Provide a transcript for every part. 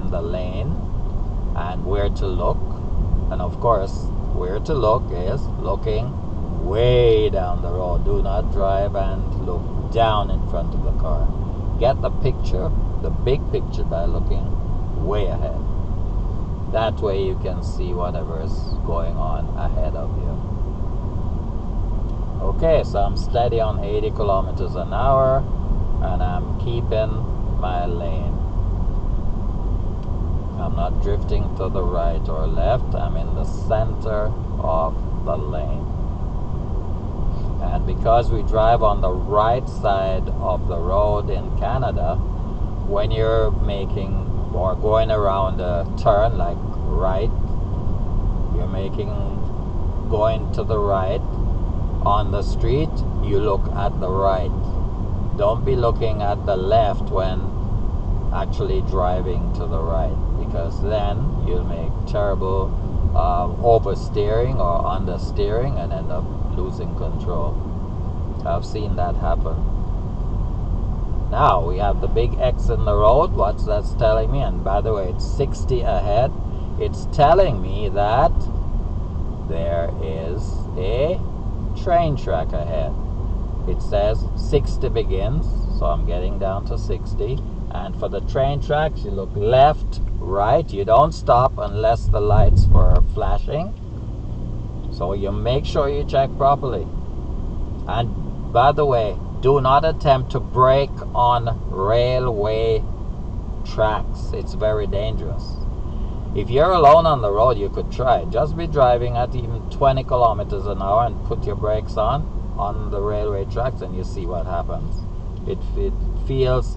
on the lane and where to look. And of course, where to look is looking way down the road. Do not drive and look down in front of the car. Get the picture, the big picture, by looking way ahead. That way you can see whatever is going on ahead of you. Okay, so I'm steady on 80 kilometers an hour and I'm keeping my lane. I'm not drifting to the right or left. I'm in the center of the lane. And because we drive on the right side of the road in Canada, when you're making or going around a turn like right, you're going to the right on the street, you look at the right. Don't be looking at the left when actually driving to the right, because then you'll make terrible oversteering or understeering and end up losing control. I've seen that happen. Now we have the big X in the road. What's that's telling me? And by the way, it's 60 ahead. It's telling me that there is a train track ahead. It says 60 begins, so I'm getting down to 60. And for the train tracks, you look left, right. You don't stop unless the lights are flashing. So you make sure you check properly. And by the way, do not attempt to brake on railway tracks. It's very dangerous. If you're alone on the road, you could try. Just be driving at even 20 kilometers an hour and put your brakes on the railway tracks, and you see what happens. It feels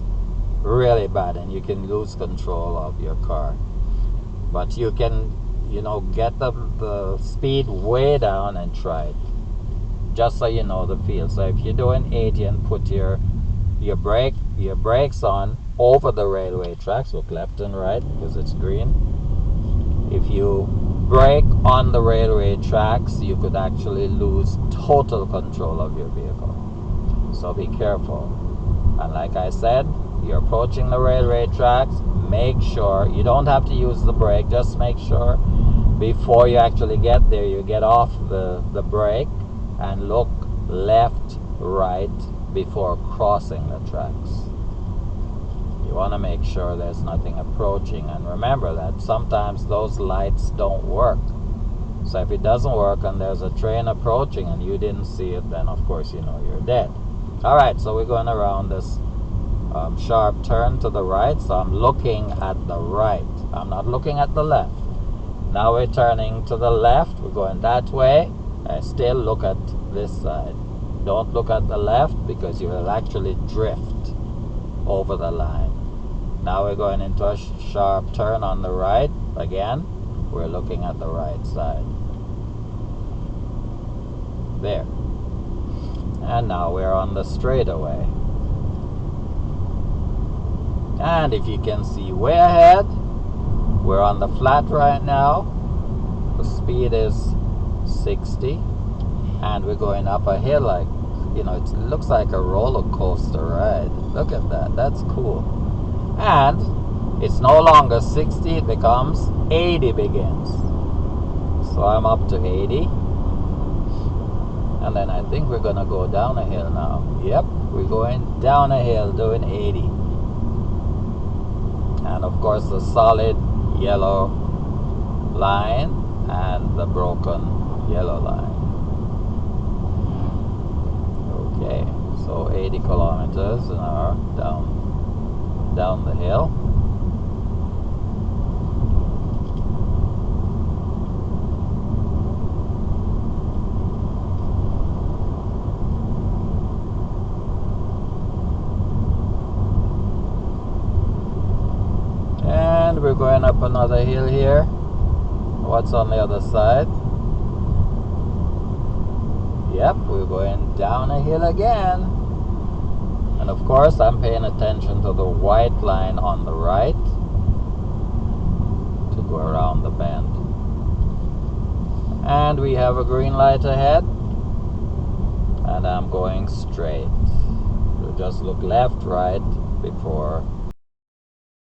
really bad, and you can lose control of your car. But you can, get the speed way down and try it, just so you know the feel. So if you're doing 80 and put your brakes on over the railway tracks, look left and right because it's green. If you brake on the railway tracks, you could actually lose total control of your vehicle. So be careful. And like I said, you're approaching the railway tracks, make sure you don't have to use the brake. Just make sure before you actually get there, you get off the brake and look left, right before crossing the tracks. You want to make sure there's nothing approaching, and remember that sometimes those lights don't work. So if it doesn't work and there's a train approaching and you didn't see it, then of course you're dead. Alright, so we're going around this sharp turn to the right, so I'm looking at the right. I'm not looking at the left. Now we're turning to the left, we're going that way. I still look at this side. Don't look at the left because you will actually drift over the line. Now we're going into a sharp turn on the right. Again, we're looking at the right side. There. And now we're on the straightaway. And if you can see way ahead, we're on the flat right now. The speed is 60. And we're going up a hill like, it looks like a roller coaster ride. Look at that. That's cool. And it's no longer 60, it becomes 80 begins. So I'm up to 80. And then I think we're going to go down a hill now. Yep, we're going down a hill doing 80. And of course the solid yellow line and the broken yellow line. Okay, so 80 kilometers an hour down the hill. And we're going up another hill here. What's on the other side? Yep, we're going down a hill again. And of course, I'm paying attention to the white line on the right to go around the bend. And we have a green light ahead. And I'm going straight. So just look left, right before